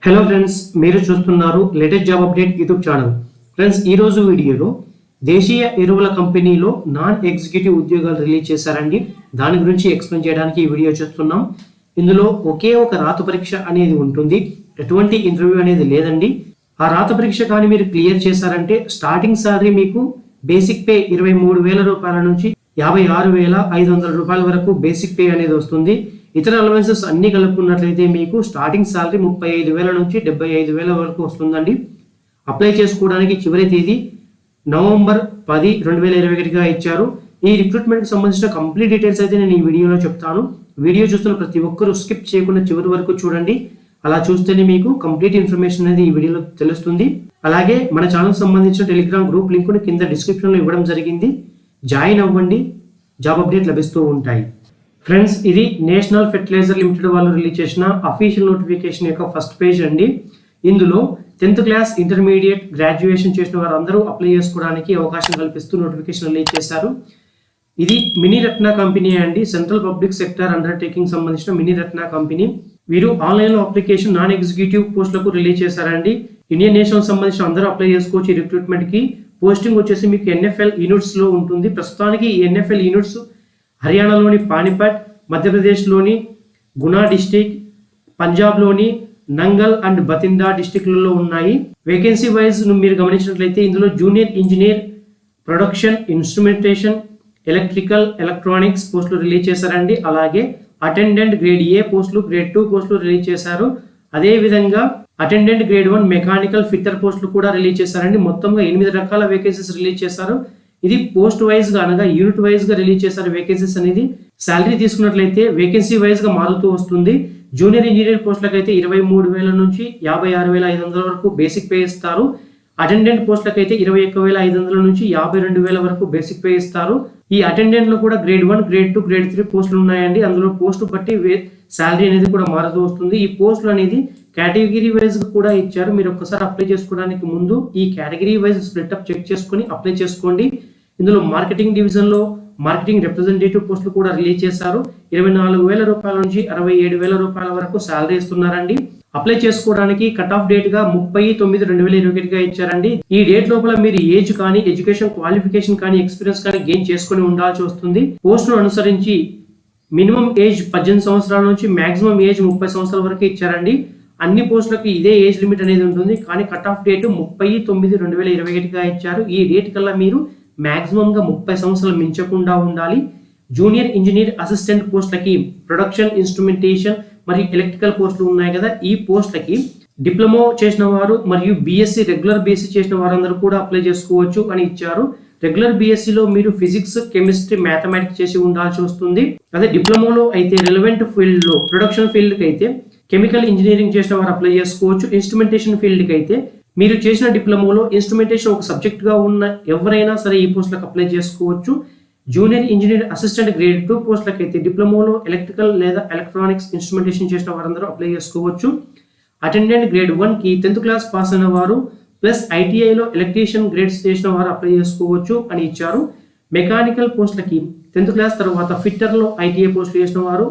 Hello friends, మీరు చూస్తున్నారు latest job update YouTube channel. Friends, ఈ రోజు వీడియోలో దేశీయ ఎరువుల కంపెనీలో నాన్ ఎగ్జిక్యూటివ్ ఉద్యోగాలు రిలీజ్ చేశారండి. దాని గురించి ఎక్స్ప్లెయిన్ చేయడానికి ఈ వీడియో చేస్తున్నాం. ఇందులో ఒకే ఒక రాత పరీక్ష అనేది ఉంటుంది, ఎటువంటి ఇంటర్వ్యూ అనేది లేదండి. ఆ రాత పరీక్ష కానీ మీరు క్లియర్ చేశారంటే స్టార్టింగ్ సాలరీ మీకు బేసిక్ పే 23,000 రూపాయల నుంచి 56,500 రూపాయల వరకు బేసిక్ పే అనేది వస్తుంది. ఇతర అలవెన్సెస్ అన్ని కలుపుకున్నట్లయితే మీకు స్టార్టింగ్ సాలరీ 35,000 నుంచి 75,000 వరకు వస్తుందండి. అప్లై చేసుకోవడానికి చివరి తేదీ నవంబర్ 10, 2021గా ఇచ్చారు. ఈ రిక్రూట్మెంట్కి సంబంధించిన కంప్లీట్ డీటెయిల్స్ అయితే నేను ఈ వీడియోలో చెప్తాను. వీడియో చూస్తున్న ప్రతి ఒక్కరూ స్కిప్ చేయకుండా చివరి వరకు చూడండి. అలా చూస్తేనే మీకు కంప్లీట్ ఇన్ఫర్మేషన్ అనేది ఈ వీడియోలో తెలుస్తుంది. అలాగే మన ఛానల్ సంబంధించిన టెలిగ్రామ్ గ్రూప్ లింక్ను కింద డిస్క్రిప్షన్లో ఇవ్వడం జరిగింది. జాయిన్ అవ్వండి, జాబ్ అప్డేట్ లభిస్తూ ఉంటాయి. ఫ్రెండ్స్, ఇది నేషనల్ ఫెర్టిలైజర్ లిమిటెడ్ వాళ్ళు రిలీజ్ చేసిన అఫీషియల్ నోటిఫికేషన్ యొక్క ఫస్ట్ పేజ్ అండి. ఇందులో 10th క్లాస్, ఇంటర్మీడియట్, గ్రాడ్యుయేషన్ చేసిన వారు అందరూ అప్లై చేసుకోవడానికి అవకాశం కల్పిస్తూ నోటిఫికేషన్ రిలీజ్ చేశారు. ఇది మినీ రత్న కంపెనీ అండి, సెంట్రల్ పబ్లిక్ సెక్టర్ అండర్టేకింగ్ సంబంధించిన మినీ రత్న కంపెనీ. వీరు ఆన్లైన్లో అప్లికేషన్ నాన్ ఎగ్జిక్యూటివ్ పోస్టులకు రిలీజ్ చేశారండి. ఇండియన్ నేషనల్ సంబంధించిన అందరూ అప్లై చేసుకోవచ్చు. ఈ రిక్రూట్మెంట్కి పోస్టింగ్ వచ్చేసి మీకు ఎన్ఎఫ్ఎల్ యూనిట్స్లో ఉంటుంది. ప్రస్తుతానికి ఈ ఎన్ఎఫ్ఎల్ యూనిట్స్ హర్యానాలోని పానిపట్, మధ్యప్రదేశ్లోని గునా డిస్టిక్, పంజాబ్లోని నంగల్ అండ్ బతిండా డిస్టిక్లలో ఉన్నాయి. వేకెన్సీ వైజ్ మీరు గమనించినట్లయితే ఇందులో junior engineer, production, instrumentation, electrical, electronics పోస్టులు రిలీజ్ చేశారండి. అలాగే అటెండెంట్ గ్రేడ్ ఏ పోస్టులు, గ్రేడ్ 2 పోస్టులు రిలీజ్ చేశారు. అదేవిధంగా అటెండెంట్ గ్రేడ్ 1 మెకానికల్ ఫిట్టర్ పోస్టులు కూడా రిలీజ్ చేశారండి. మొత్తంగా 8 రకాల వేకెన్సీస్ రిలీజ్ చేశారు. ఇది పోస్ట్ వైజ్ గా అనగా యూనిట్ వైజ్ గా రిలీజ్ చేశారు. వేకెన్సీస్ అనేది శాలరీ తీసుకున్నట్లయితే వేకెన్సీ వైజ్ గా మారుతూ వస్తుంది. జూనియర్ ఇంజనీర్ పోస్టులకు అయితే 23,000 నుంచి 56,500 వరకు బేసిక్ పే ఇస్తారు. అటెండెంట్ పోస్టులకు అయితే 21,500 నుంచి 52,000 వరకు బేసిక్ పే ఇస్తారు. ఈ అటెండెంట్ లో కూడా గ్రేడ్ 1, గ్రేడ్ 2, గ్రేడ్ 3 పోస్టులు ఉన్నాయండి. అందులో పోస్టు బట్టి శాలరీ అనేది కూడా మారుతూ వస్తుంది. ఈ పోస్టులు అనేది కేటగిరీ వైజ్ కూడా ఇచ్చారు. మీరు ఒక్కసారి అప్లై చేసుకోవడానికి ముందు ఈ కేటగిరీ వైజ్ స్ప్లిట్అప్ చెక్ చేసుకుని అప్లై చేసుకోండి. ఇందులో మార్కెటింగ్ డివిజన్ లో మార్కెటింగ్ రిప్రజెంటేటివ్ పోస్టులు కూడా రిలీజ్ చేశారు. 24,000 రూపాయల నుంచి 67,000 రూపాయల వరకు శాలరీ ఇస్తున్నారండి. అప్లై చేసుకోవడానికి కట్ ఆఫ్ డేట్ గా 30/9/2021గా ఇచ్చారండి. ఈ డేట్ లోపల మీరు ఏజ్ కానీ, ఎడ్యుకేషన్ క్వాలిఫికేషన్ కానీ, ఎక్స్పీరియన్స్ కానీ గెయిన్ చేసుకుని ఉండాల్సి వస్తుంది. పోస్టును అనుసరించి మినిమం ఏజ్ 18 సంవత్సరాల నుంచి మాక్సిమం ఏజ్ 30 సంవత్సరాల వరకు ఇచ్చారండి. అన్ని పోస్టులకు ఇదే ఏజ్ లిమిట్ అనేది ఉంటుంది. కానీ కట్ ఆఫ్ డేట్ 30/9/2021గా ఇచ్చారు. ఈ డేట్ కల్లా మీరు మాక్సిమం గా 30 సంవత్సరాలు మించకుండా ఉండాలి. జూనియర్ ఇంజనీర్ అసిస్టెంట్ పోస్టులకి, ప్రొడక్షన్, ఇన్స్ట్రుమెంటేషన్ మరియు ఎలక్ట్రికల్ పోస్టులు ఉన్నాయి కదా, ఈ పోస్టులకి డిప్లొమా చేసిన వారు మరియు బీఎస్సీ, రెగ్యులర్ బీఎస్సీ చేసిన వారందరూ కూడా అప్లై చేసుకోవచ్చు అని ఇచ్చారు. రెగ్యులర్ బీఎస్సీలో మీరు ఫిజిక్స్, కెమిస్ట్రీ, మ్యాథమెటిక్స్ చేసి ఉండాల్సి వస్తుంది. అదే డిప్లొమాలో అయితే రిలవెంట్ ఫీల్డ్ లో ప్రొడక్షన్ ఫీల్డ్కి అయితే కెమికల్ ఇంజనీరింగ్ చేసిన వారు అప్లై చేసుకోవచ్చు. ఇన్స్ట్రుమెంటేషన్ ఫీల్డ్కి అయితే మీరు చేసిన డిప్లొమాలో ఇన్స్ట్రుమెంటేషన్ ఒక సబ్జెక్ట్ గా ఉన్న ఎవరైనా సరే ఈ పోస్టులకు అప్లై చేసుకోవచ్చు. జూనియర్ ఇంజనీర్ అసిస్టెంట్ గ్రేడ్ 2 పోస్టులకు అయితే డిప్లొమాలో ఎలక్ట్రికల్ లేదా ఎలక్ట్రానిక్స్ ఇన్స్ట్రుమెంటేషన్ చేసిన వారందరూ అప్లై చేసుకోవచ్చు. అటెండెంట్ గ్రేడ్ 1 కి 10th క్లాస్ పాస్ అయిన వారు ప్లస్ ఐటీఐలో ఎలక్ట్రీషియన్ గ్రేడ్స్ చేసిన వారు అప్లై చేసుకోవచ్చు అని ఇచ్చారు. మెకానికల్ పోస్టులకి 10th క్లాస్ తర్వాత ఫిట్టర్లో ఐటీఐ పోస్టులు చేసిన వారు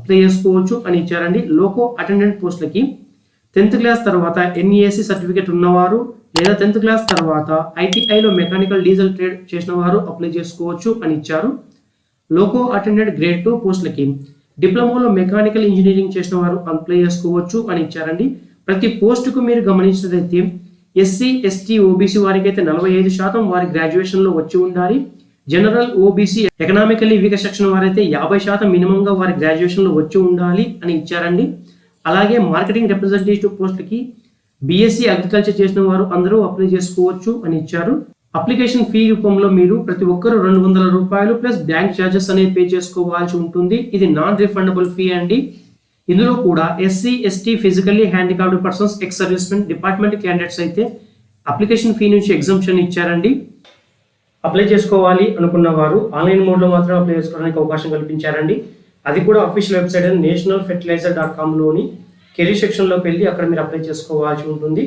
అప్లై చేసుకోవచ్చు అని ఇచ్చారండి. లోకో అటెండెంట్ పోస్టులకి 10th క్లాస్ తర్వాత ఎన్ఈఏసి సర్టిఫికేట్ ఉన్నవారు లేదా 10th క్లాస్ తర్వాత ఐటీఐలో మెకానికల్ డీజిల్ ట్రేడ్ చేసిన వారు అప్లై చేసుకోవచ్చు అని ఇచ్చారు. లోకో అటెండెంట్ గ్రేడ్ 2 పోస్టులకి డిప్లొమాలో మెకానికల్ ఇంజనీరింగ్ చేసిన వారు అప్లై చేసుకోవచ్చు అని ఇచ్చారండి. ప్రతి పోస్టుకు మీరు గమనించినట్లయితే ఎస్సీ, ఎస్టీ, ఓబీసీ వారికి అయితే 45% వారి గ్రాడ్యుయేషన్ లో వచ్చి ఉండాలి. General, OBC, economically weak section వారైతే 50% మినిమం గా వారి గ్రాడ్యుయేషన్ లో వచ్చి ఉండాలి అని ఇచ్చారండి. అలాగే మార్కెటింగ్ రిప్రజెంటేటివ్ పోస్టులకి బీఎస్సీ అగ్రికల్చర్ చేసిన వారు అందరూ అప్లై చేసుకోవచ్చు అని ఇచ్చారు. అప్లికేషన్ ఫీ రూపంలో మీరు ప్రతి ఒక్కరు 200 రూపాయలు ప్లస్ బ్యాంక్ ఛార్జెస్ అనేది పే చేసుకోవాల్సి ఉంటుంది. ఇది నాన్ రిఫండబుల్ ఫీ అండి. ఇందులో కూడా SC, ST, physically handicapped persons, ex servicemen, department candidates అయితే అప్లికేషన్ ఫీ నుంచి ఎగ్జంప్షన్ ఇచ్చారండి. అప్లై చేసుకోవాలి అనుకున్న వారు ఆన్లైన్ మోడ్లో మాత్రం అప్లై చేసుకోవడానికి అవకాశం కల్పించారండి. అది కూడా అఫీషియల్ వెబ్సైట్ అయిన nationalfertilizer.comలోని కెరీర్ సెక్షన్లోకి వెళ్ళి అక్కడ మీరు అప్లై చేసుకోవాల్సి ఉంటుంది.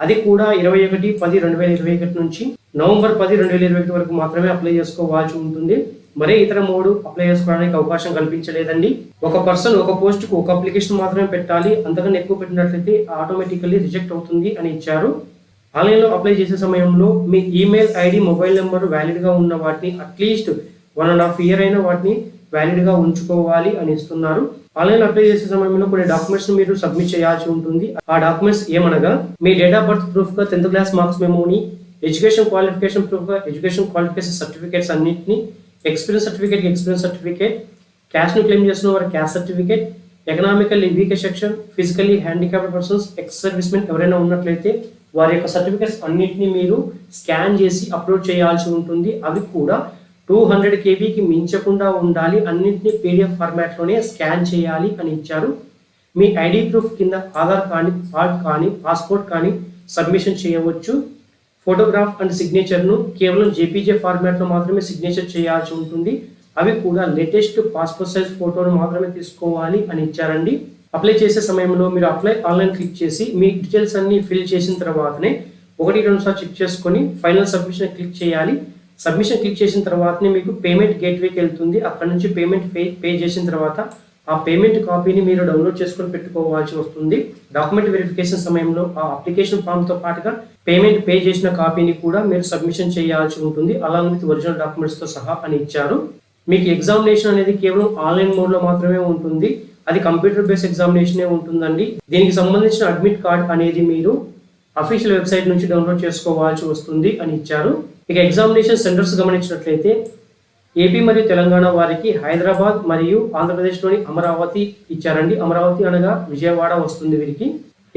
అది కూడా 21/10/2021 నుంచి నవంబర్ 10, 2021 వరకు మాత్రమే అప్లై చేసుకోవాల్సి ఉంటుంది. మరే ఇతర మోడ్ అప్లై చేసుకోవడానికి అవకాశం కల్పించలేదండి. ఒక పర్సన్ ఒక పోస్ట్కు ఒక అప్లికేషన్ మాత్రమే పెట్టాలి, అంతకన్నా ఎక్కువ పెట్టినట్లయితే ఆటోమేటికల్లీ రిజెక్ట్ అవుతుంది అని ఇచ్చారు. ఆన్లైన్లో అప్లై చేసే సమయంలో మీ ఈమెయిల్ ఐడి, మొబైల్ నెంబర్ వ్యాలిడ్గా ఉన్న వాటిని అట్లీస్ట్ 1.5 year అయినా వాటిని వ్యాలిడ్గా ఉంచుకోవాలి అని ఇస్తున్నారు. ఆన్లైన్ అప్లై చేసే సమయంలో కొన్ని డాక్యుమెంట్స్ మీరు సబ్మిట్ చేయాల్సి ఉంటుంది. ఆ డాక్యుమెంట్స్ ఏమనగా మీ డేట్ ఆఫ్ బర్త్ ప్రూఫ్గా 10th class మార్క్స్ మెమోని, ఎడ్యుకేషన్ క్వాలిఫికేషన్ ప్రూఫ్గా ఎడ్యుకేషన్ క్వాలిఫికేషన్ సర్టిఫికేట్స్ అన్నింటినీ, ఎక్స్పీరియన్స్ సర్టిఫికేట్, క్యాష్ను క్లెయిమ్ చేస్తున్న వారి caste certificate, economically weak section, physically handicapped persons, ex servicemen ఎవరైనా ఉన్నట్లయితే వారి యొక్క సర్టిఫికేట్స్ అన్నింటినీ మీరు స్కాన్ చేసి అప్లోడ్ చేయాల్సి ఉంటుంది. అవి కూడా 200 KBకి మించకుండా ఉండాలి. అన్నింటినీ PDF ఫార్మాట్లోనే స్కాన్ చేయాలి అని ఇచ్చారు. మీ ఐడి ప్రూఫ్ కింద ఆధార్ కానీ, కార్డ్ కానీ, పాస్పోర్ట్ కానీ సబ్మిషన్ చేయవచ్చు. ఫోటోగ్రాఫ్ అండ్ సిగ్నేచర్ను కేవలం JPG ఫార్మాట్లో మాత్రమే సిగ్నేచర్ చేయాల్సి ఉంటుంది. అవి కూడా లేటెస్ట్ పాస్పోర్ట్ సైజ్ ఫోటోను మాత్రమే తీసుకోవాలి అని ఇచ్చారండి. అప్లై చేసే సమయంలో మీరు అప్లై ఆన్లైన్ క్లిక్ చేసి మీ డీటెయిల్స్ అన్ని ఫిల్ చేసిన తర్వాతనే 1-2 సార్లు చెక్ చేసుకొని ఫైనల్ సబ్మిషన్ క్లిక్ చేయాలి. సబ్మిషన్ క్లిక్ చేసిన తర్వాతనే మీకు పేమెంట్ గేట్వేకి వెళ్తుంది. అక్కడ నుంచి పేమెంట్ పే చేసిన తర్వాత ఆ పేమెంట్ కాపీని మీరు డౌన్లోడ్ చేసుకొని పెట్టుకోవాల్సి వస్తుంది. డాక్యుమెంట్ వెరిఫికేషన్ సమయంలో ఆ అప్లికేషన్ ఫామ్తో పాటుగా పేమెంట్ పే చేసిన కాపీని కూడా మీరు సబ్మిషన్ చేయాల్సి ఉంటుంది, అలాంగ్ విత్ ఒరిజినల్ డాక్యుమెంట్స్తో సహా అని ఇచ్చారు. మీకు ఎగ్జామినేషన్ అనేది కేవలం ఆన్లైన్ మోడ్లో మాత్రమే ఉంటుంది. అది కంప్యూటర్ బేస్డ్ ఎగ్జామినేషనే ఉంటుందండి. దీనికి సంబంధించిన అడ్మిట్ కార్డ్ అనేది మీరు అఫీషియల్ వెబ్సైట్ నుంచి డౌన్లోడ్ చేసుకోవాల్సి వస్తుంది అని ఇచ్చారు. ఇక ఎగ్జామినేషన్ సెంటర్స్ గమనించినట్లయితే ఏపీ మరియు తెలంగాణ వారికి హైదరాబాద్ మరియు ఆంధ్రప్రదేశ్లోని అమరావతి ఇచ్చారండి. అమరావతి అనగా విజయవాడ వస్తుంది వీరికి.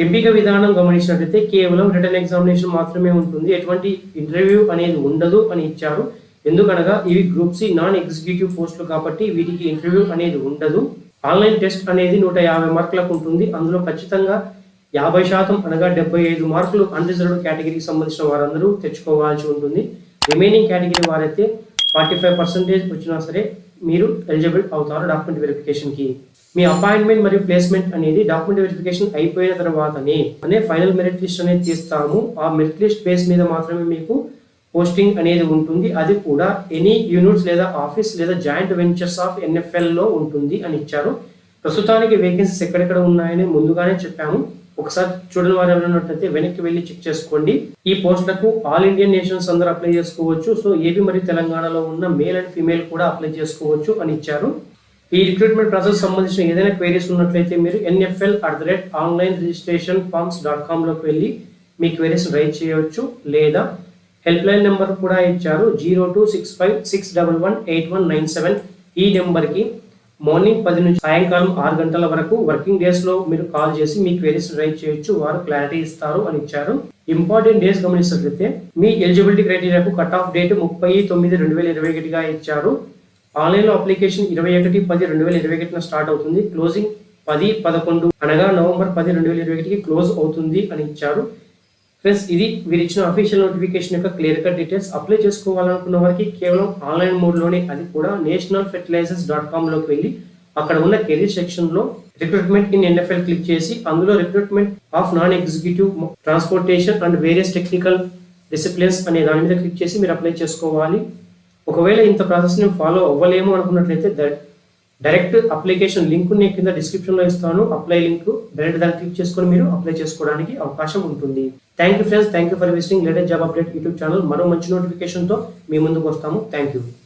ఎంపిక విధానం గమనించినట్లయితే కేవలం రిటర్న్ ఎగ్జామినేషన్ మాత్రమే ఉంటుంది, ఎటువంటి ఇంటర్వ్యూ అనేది ఉండదు అని ఇచ్చారు. ఎందుకనగా ఇవి గ్రూప్ సి నాన్ ఎగ్జిక్యూటివ్ పోస్టులు కాబట్టి వీటికి ఇంటర్వ్యూ అనేది ఉండదు. ఆన్లైన్ టెస్ట్ అనేది 150 మార్కులకు ఉంటుంది. అందులో ఖచ్చితంగా 50% అనగా 75 మార్కులు అన్రిజర్వ్డ్ కేటగిరీకి సంబంధించిన వారందరూ తెచ్చుకోవాల్సి ఉంటుంది. రిమైనింగ్ కేటగిరీ వారైతే 45% వచ్చినా సరే మీరు ఎలిజిబుల్ అవుతారు డాక్యుమెంట్ వెరిఫికేషన్కి. మీ అపాయింట్మెంట్ మరియు ప్లేస్మెంట్ అనేది డాక్యుమెంట్ వెరిఫికేషన్ అయిపోయిన తర్వాతనే ఫైనల్ మెరిట్ లిస్ట్ అనేది తీస్తాము. ఆ మెరిట్ లిస్ట్ బేస్ మీద మాత్రమే మీకు పోస్టింగ్ అనేది ఉంటుంది. అది కూడా ఎనీ యూనిట్స్ లేదా ఆఫీస్ లేదా జాయింట్ వెంచర్స్ ఆఫ్ NFL లో ఉంటుంది అని ఇచ్చారు. ప్రస్తుతానికి వేకెన్సీస్ ఎక్కడెక్కడ ఉన్నాయని ముందుగానే చెప్పాము. ఒకసారి చూడని వారు ఎవరైనట్లయితే వెనక్కి వెళ్ళి చెక్ చేసుకోండి. ఈ పోస్టులకు ఆల్ ఇండియన్ నేషనల్స్ అందరూ అప్లై చేసుకోవచ్చు. సో ఏపీ మరియు తెలంగాణలో ఉన్న మేల్ అండ్ ఫీమేల్ కూడా అప్లై చేసుకోవచ్చు అని ఇచ్చారు. ఈ రిక్రూట్మెంట్ ప్రాసెస్ సంబంధించిన ఏదైనా క్వైరీస్ ఉన్నట్లయితే మీరు nfl@onlineregistrationforms.com లోకి వెళ్ళి మీ క్వైరీస్ రైట్ చేయవచ్చు. లేదా హెల్ప్ లైన్ నెంబర్ కూడా ఇచ్చారు 0265611897. ఈ నెంబర్కి మార్నింగ్ 10 నుంచి సాయంకాలం 6 గంటల వరకు వర్కింగ్ డేస్లో మీరు కాల్ చేసి మీ క్వైరీస్ రైట్ చేయొచ్చు, వారు క్లారిటీ ఇస్తారు అని ఇచ్చారు. ఇంపార్టెంట్ డేస్ గమనించినట్లయితే మీ ఎలిజిబిలిటీ క్రైటీరియాకు కట్ ఆఫ్ డేట్ 30/9/2021గా ఇచ్చారు. ఆన్లైన్లో అప్లికేషన్ 21/10/2021 స్టార్ట్ అవుతుంది. క్లోజింగ్ 10/11 అనగా నవంబర్ 10, 2021కి క్లోజ్ అవుతుంది అని ఇచ్చారు. ఫ్రెండ్స్, ఇది వీరు ఇచ్చిన అఫీషియల్ నోటిఫికేషన్ యొక్క క్లియర్ కట్ డీటెయిల్స్. అప్లై చేసుకోవాలనుకున్న వారికి కేవలం ఆన్లైన్ మోడ్లోనే, అది కూడా nationalfertilizers.com లోకి వెళ్ళి అక్కడ ఉన్న కెరీర్ సెక్షన్లో రిక్రూట్మెంట్ ఇన్ NFL క్లిక్ చేసి అందులో recruitment of non executive transportation and various technical disciplines అనే దాని మీద క్లిక్ చేసి మీరు అప్లై చేసుకోవాలి. ఒకవేళ ఇంత ప్రాసెస్ని ఫాలో అవ్వలేము అనుకున్నట్లయితే డైరెక్ట్ అప్లికేషన్ లింక్ నేను కింద డిస్క్రిప్షన్లో ఇస్తాను. అప్లై లింక్ డైరెక్ట్ దాన్ని క్లిక్ చేసుకొని మీరు అప్లై చేసుకోవడానికి అవకాశం ఉంటుంది. Thank you friends, thank you for visiting latest job update YouTube channel. మరో మంచి నోటిఫికేషన్తో మీ ముందుకు వస్తాము. Thank you.